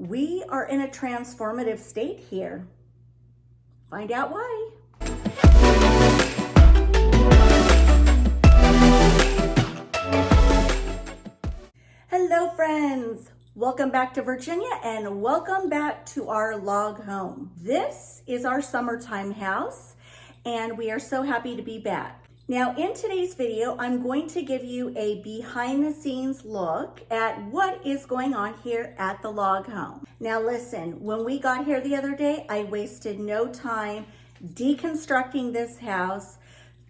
We are in a transformative state here. Find out why. Hello friends, welcome back to Virginia and welcome back to our log home. This is our summertime house and we are so happy to be back. Now in today's video, I'm going to give you a behind the scenes look at what is going on here at the log home. Now listen, when we got here the other day, I wasted no time deconstructing this house,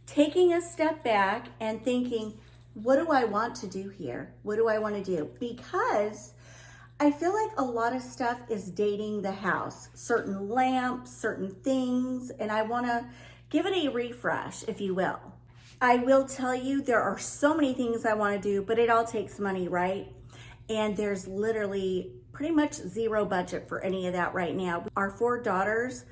taking a step back and thinking, what do I want to do here? What do I want to do? Because I feel like a lot of stuff is dating the house, certain lamps, certain things, and I want to give it a refresh, if you will. I will tell you, there are so many things I want to do, but it all takes money, right? And there's literally pretty much zero budget for any of that right now. Our 4 daughters,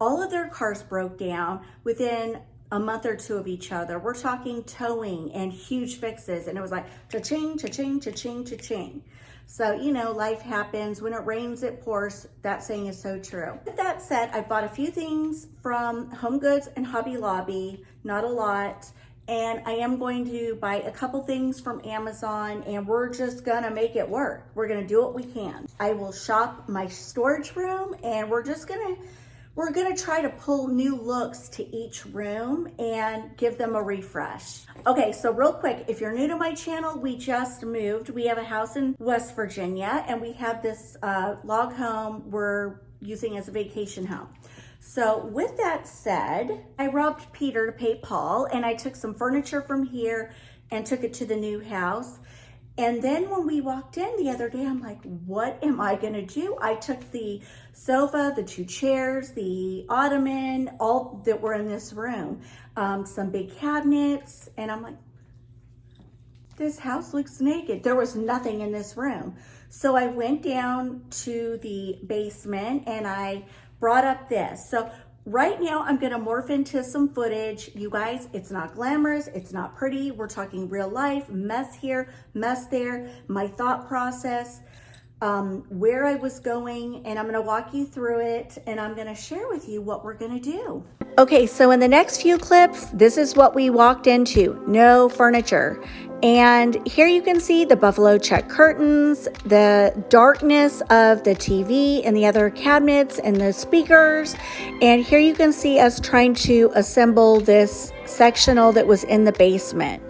all of their cars broke down within a month or 2 of each other. We're talking towing and huge fixes. And it was like cha-ching, cha-ching, cha-ching, cha-ching. So, you know, life happens. When it rains, it pours. That saying is so true. With that said, I bought a few things from Home Goods and Hobby Lobby, not a lot. And I am going to buy a couple things from Amazon and we're just gonna make it work. We're gonna do what we can. I will shop my storage room and we're gonna try to pull new looks to each room and give them a refresh. Okay, so real quick, if you're new to my channel, we just moved. We have a house in West Virginia and we have this log home we're using as a vacation home. So with that said, I robbed Peter to pay Paul and I took some furniture from here and took it to the new house. And then when we walked in the other day, I'm like, what am I gonna do? I took the sofa, the 2 chairs, the ottoman, all that were in this room, some big cabinets, and I'm like, this house looks naked. There was nothing in this room. So I went down to the basement and I brought up this. So right now I'm gonna morph into some footage. You guys, it's not glamorous, it's not pretty. We're talking real life, mess here, mess there, my thought process, where I was going, and I'm gonna walk you through it and I'm gonna share with you what we're gonna do. Okay, so in the next few clips, this is what we walked into. No furniture. And here you can see the buffalo check curtains, the darkness of the TV and the other cabinets and the speakers. And here you can see us trying to assemble this sectional that was in the basement.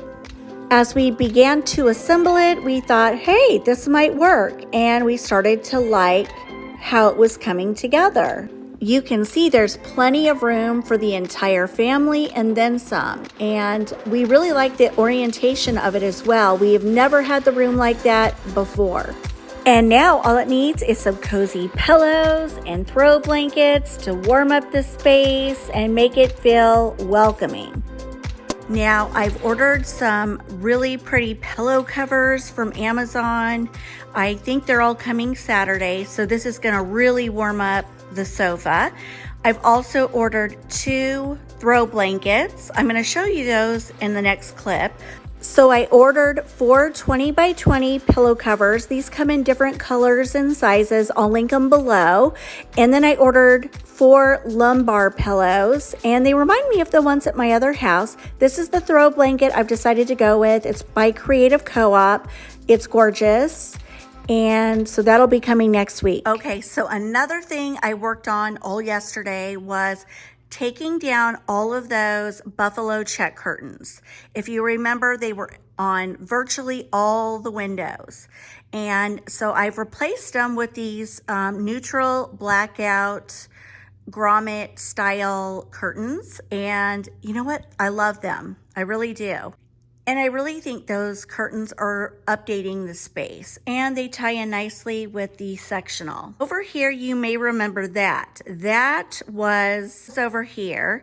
As we began to assemble it, we thought, hey, this might work. And we started to like how it was coming together. You can see there's plenty of room for the entire family and then some. And we really like the orientation of it as well. We have never had the room like that before. And now all it needs is some cozy pillows and throw blankets to warm up the space and make it feel welcoming. Now I've ordered some really pretty pillow covers from Amazon. I think they're all coming Saturday, so this is gonna really warm up the sofa. I've also ordered 2 throw blankets. I'm going to show you those in the next clip. So I ordered 4 20 by 20 pillow covers. These come in different colors and sizes. I'll link them below. And then I ordered 4 lumbar pillows and they remind me of the ones at my other house. This is the throw blanket I've decided to go with. It's by Creative Co-op. It's gorgeous. And so that'll be coming next week. Okay, so another thing I worked on all yesterday was taking down all of those buffalo check curtains. If you remember, they were on virtually all the windows. And so I've replaced them with these neutral blackout grommet style curtains. And you know what? I love them. I really do. And I really think those curtains are updating the space and they tie in nicely with the sectional. Over here, you may remember that. That was over here.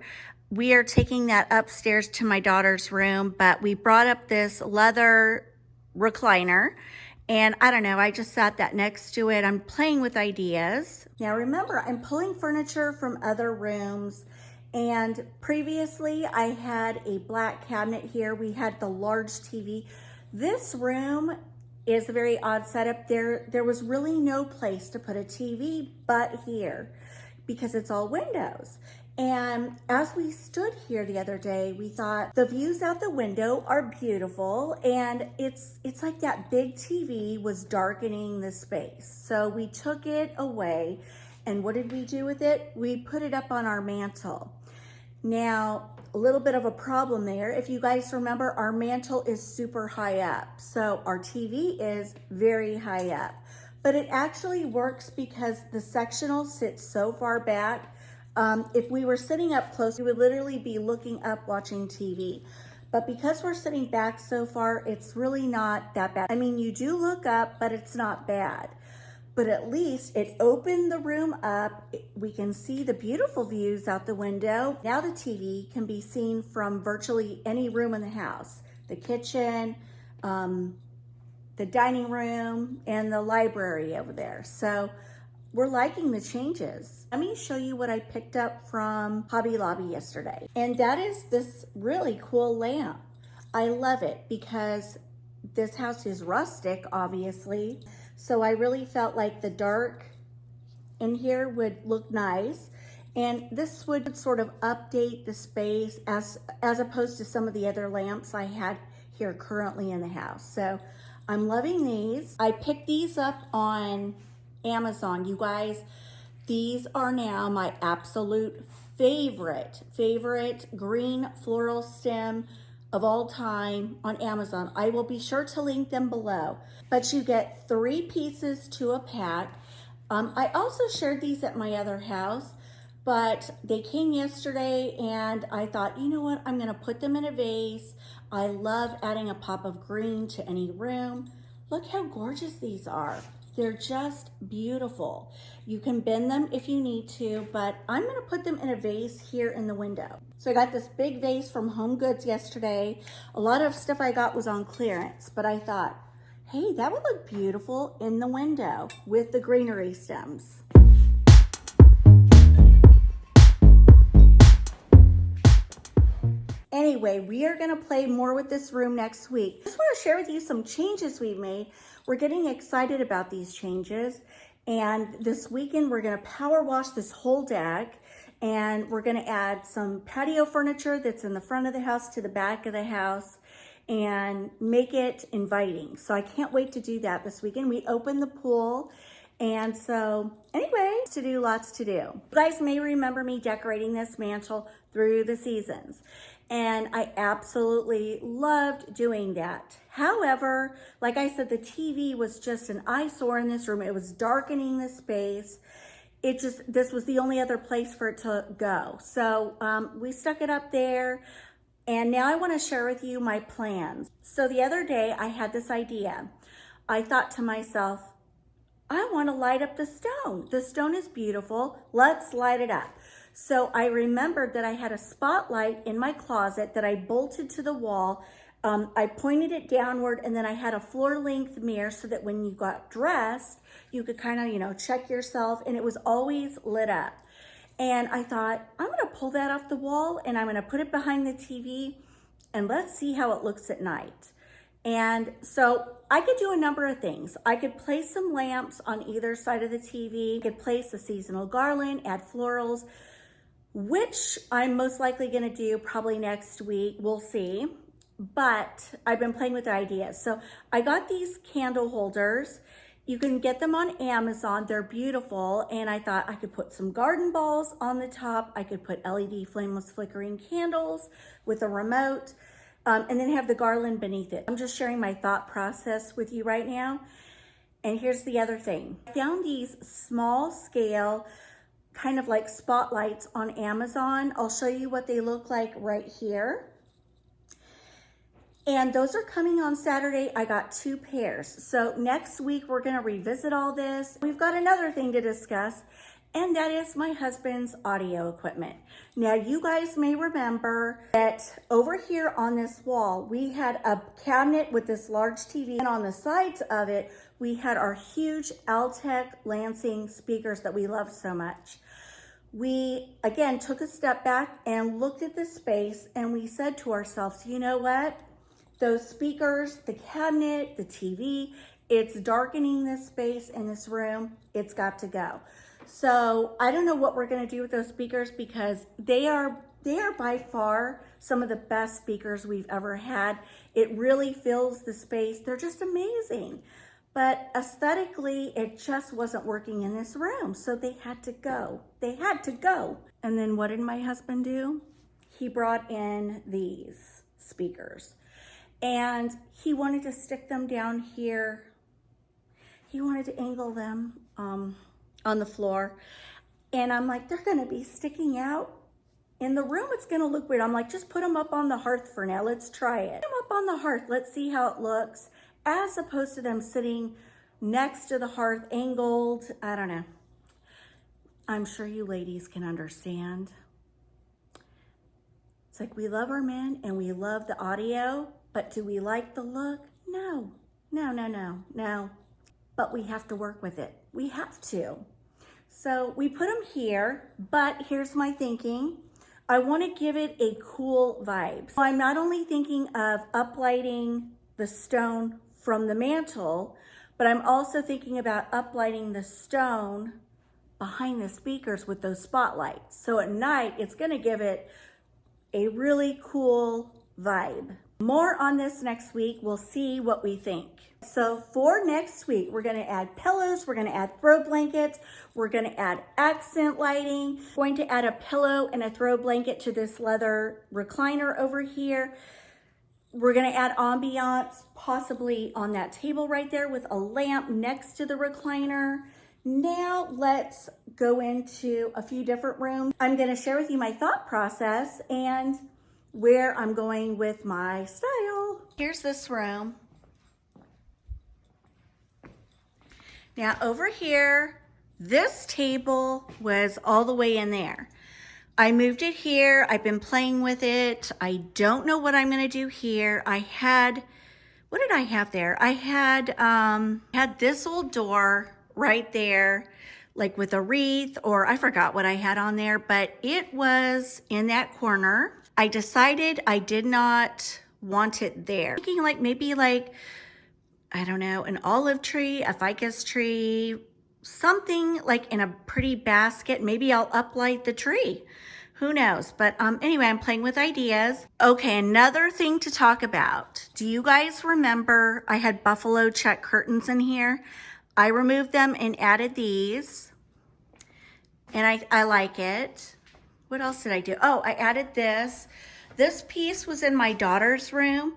We are taking that upstairs to my daughter's room, but we brought up this leather recliner and I don't know, I just sat that next to it. I'm playing with ideas. Now remember, I'm pulling furniture from other rooms. And previously I had a black cabinet here. We had the large TV. This room is a very odd setup. There was really no place to put a TV but here because it's all windows. And as we stood here the other day, we thought the views out the window are beautiful, and it's like that big TV was darkening the space. So we took it away, and what did we do with it? We put it up on our mantle. Now, a little bit of a problem there. If you guys remember, our mantle is super high up. So our TV is very high up, but it actually works because the sectional sits so far back. If we were sitting up close, we would literally be looking up watching TV. But because we're sitting back so far, it's really not that bad. I mean, you do look up, but it's not bad. But at least it opened the room up. We can see the beautiful views out the window. Now the TV can be seen from virtually any room in the house. The kitchen, the dining room, and the library over there. So we're liking the changes. Let me show you what I picked up from Hobby Lobby yesterday. And that is this really cool lamp. I love it because this house is rustic, obviously. So I really felt like the dark in here would look nice. And this would sort of update the space as opposed to some of the other lamps I had here currently in the house. So I'm loving these. I picked these up on Amazon. You guys, these are now my absolute favorite green floral stem of all time on Amazon. I will be sure to link them below. But you get 3 pieces to a pack. I also shared these at my other house, but they came yesterday and I thought, you know what, I'm gonna put them in a vase. I love adding a pop of green to any room. Look how gorgeous these are. They're just beautiful. You can bend them if you need to, but I'm gonna put them in a vase here in the window. So I got this big vase from Home Goods yesterday. A lot of stuff I got was on clearance, but I thought, hey, that would look beautiful in the window with the greenery stems. Anyway, we are gonna play more with this room next week. I just wanna share with you some changes we've made. We're getting excited about these changes. And this weekend, we're gonna power wash this whole deck, and we're gonna add some patio furniture that's in the front of the house to the back of the house and make it inviting. So I can't wait to do that this weekend. We open the pool. And so anyway, lots to do. You guys may remember me decorating this mantle through the seasons. And I absolutely loved doing that. However, like I said, the TV was just an eyesore in this room. It was darkening the space. This was the only other place for it to go. So we stuck it up there. And now I want to share with you my plans. So the other day I had this idea. I thought to myself, I want to light up the stone. The stone is beautiful. Let's light it up. So I remembered that I had a spotlight in my closet that I bolted to the wall. I pointed it downward, and then I had a floor-length mirror so that when you got dressed, you could kind of, check yourself, and it was always lit up. And I thought, I'm gonna pull that off the wall, and I'm gonna put it behind the TV, and let's see how it looks at night. And so I could do a number of things. I could place some lamps on either side of the TV. I could place a seasonal garland, add florals, which I'm most likely gonna do probably next week. We'll see. But I've been playing with the ideas. So I got these candle holders. You can get them on Amazon. They're beautiful. And I thought I could put some garden balls on the top. I could put LED flameless flickering candles with a remote, and then have the garland beneath it. I'm just sharing my thought process with you right now. And here's the other thing. I found these small scale kind of like spotlights on Amazon. I'll show you what they look like right here. And those are coming on Saturday. I got 2 pairs. So next week, we're gonna revisit all this. We've got another thing to discuss, and that is my husband's audio equipment. Now, you guys may remember that over here on this wall, we had a cabinet with this large TV, and on the sides of it, we had our huge Altec Lansing speakers that we love so much. We, again, took a step back and looked at the space, and we said to ourselves, you know what? Those speakers, the cabinet, the TV, It's darkening this space in this room. It's got to go. So I don't know what we're gonna do with those speakers because they are by far some of the best speakers we've ever had. It really fills the space. They're just amazing. But aesthetically, it just wasn't working in this room. So they had to go. They had to go. And then what did my husband do? He brought in these speakers. And he wanted to stick them down here. He wanted to angle them on the floor. And I'm like, they're gonna be sticking out in the room. It's gonna look weird. I'm like, just put them up on the hearth for now. Let's try it. Put them up on the hearth. Let's see how it looks, as opposed to them sitting next to the hearth, angled. I don't know. I'm sure you ladies can understand. It's like we love our men and we love the audio, but do we like the look? No, no, no, no, no. But we have to work with it. We have to. So we put them here, but here's my thinking. I want to give it a cool vibe. So I'm not only thinking of uplighting the stone from the mantle, but I'm also thinking about uplighting the stone behind the speakers with those spotlights. So at night, it's going to give it a really cool vibe. More on this next week. We'll see what we think. So for next week, we're going to add pillows, we're going to add throw blankets, we're going to add accent lighting, going to add a pillow and a throw blanket to this leather recliner over here. We're going to add ambiance possibly on that table right there with a lamp next to the recliner. Now let's go into a few different rooms. I'm going to share with you my thought process and where I'm going with my style. Here's this room. Now over here, this table was all the way in there. I moved it here. I've been playing with it. I don't know what I'm gonna do here. I had, what did I have there? I had this old door right there, like with a wreath, or I forgot what I had on there, but it was in that corner. I decided I did not want it there. Thinking like maybe like, I don't know, an olive tree, a ficus tree, something like in a pretty basket. Maybe I'll uplight the tree. Who knows? But anyway, I'm playing with ideas. Okay, another thing to talk about. Do you guys remember I had buffalo check curtains in here? I removed them and added these. And I like it. What else did I do? Oh, I added this. This piece was in my daughter's room.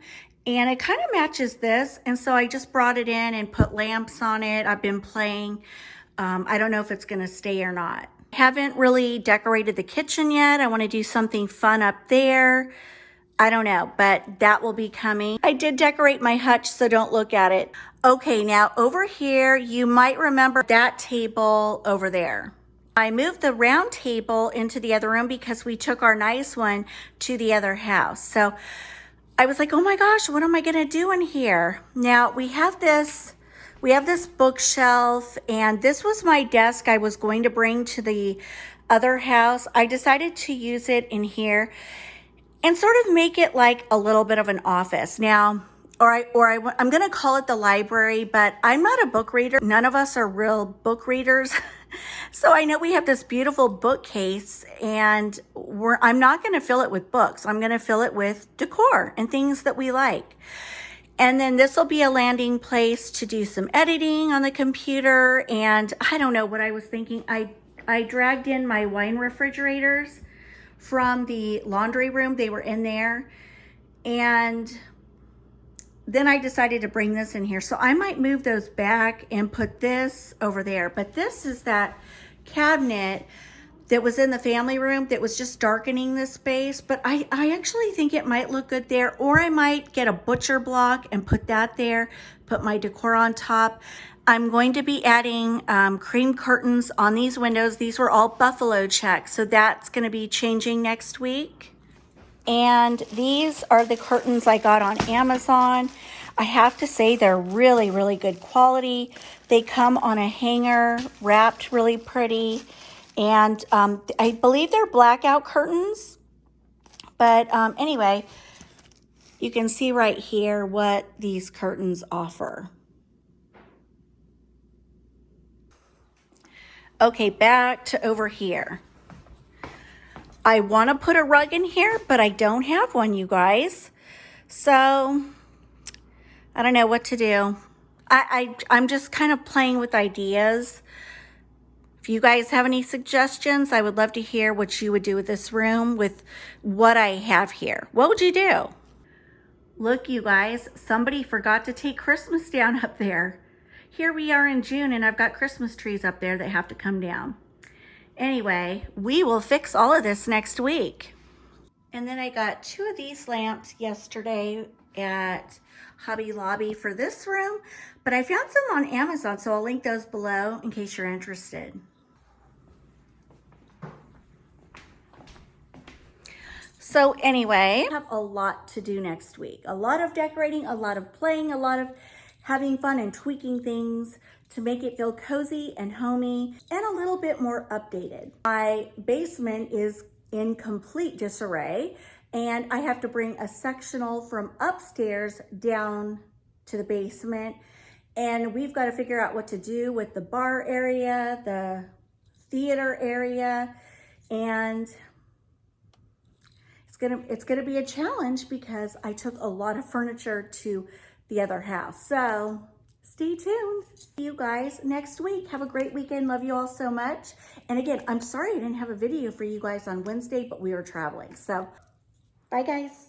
And it kind of matches this. And so I just brought it in and put lamps on it. I've been playing. I don't know if it's going to stay or not. Haven't really decorated the kitchen yet. I want to do something fun up there. I don't know, but that will be coming. I did decorate my hutch, so don't look at it. Okay, now over here, you might remember that table over there. I moved the round table into the other room because we took our nice one to the other house. So I was like, oh my gosh, what am I gonna do in here? Now we have this bookshelf, and this was my desk I was going to bring to the other house. I decided to use it in here and sort of make it like a little bit of an office. Now, I'm gonna call it the library, but I'm not a book reader. None of us are real book readers. So I know we have this beautiful bookcase, and I'm not gonna fill it with books. I'm gonna fill it with decor and things that we like. And then this will be a landing place to do some editing on the computer. And I don't know what I was thinking. I dragged in my wine refrigerators from the laundry room. They were in there. And then I decided to bring this in here. So I might move those back and put this over there. But this is that cabinet that was in the family room that was just darkening this space. But I actually think it might look good there. Or I might get a butcher block and put that there, put my decor on top. I'm going to be adding cream curtains on these windows. These were all buffalo check, so that's going to be changing next week. And these are the curtains I got on Amazon. I have to say they're really, really good quality. They come on a hanger, wrapped really pretty. And I believe they're blackout curtains. But anyway, you can see right here what these curtains offer. Okay, back to over here. I want to put a rug in here, but I don't have one, you guys. So I don't know what to do. I'm just kind of playing with ideas. If you guys have any suggestions, I would love to hear what you would do with this room with what I have here. What would you do? Look, you guys, somebody forgot to take Christmas down up there. Here we are in June and I've got Christmas trees up there that have to come down. Anyway, we will fix all of this next week. And then I got 2 of these lamps yesterday at Hobby Lobby for this room, but I found some on Amazon, so I'll link those below in case you're interested. So anyway, I have a lot to do next week. A lot of decorating, a lot of playing, a lot of having fun and tweaking things to make it feel cozy and homey and a little bit more updated. My basement is in complete disarray and I have to bring a sectional from upstairs down to the basement, and we've got to figure out what to do with the bar area, the theater area, and it's gonna be a challenge because I took a lot of furniture to the other house. So stay tuned. See you guys next week. Have a great weekend. Love you all so much. And again, I'm sorry I didn't have a video for you guys on Wednesday, but we were traveling. So bye guys.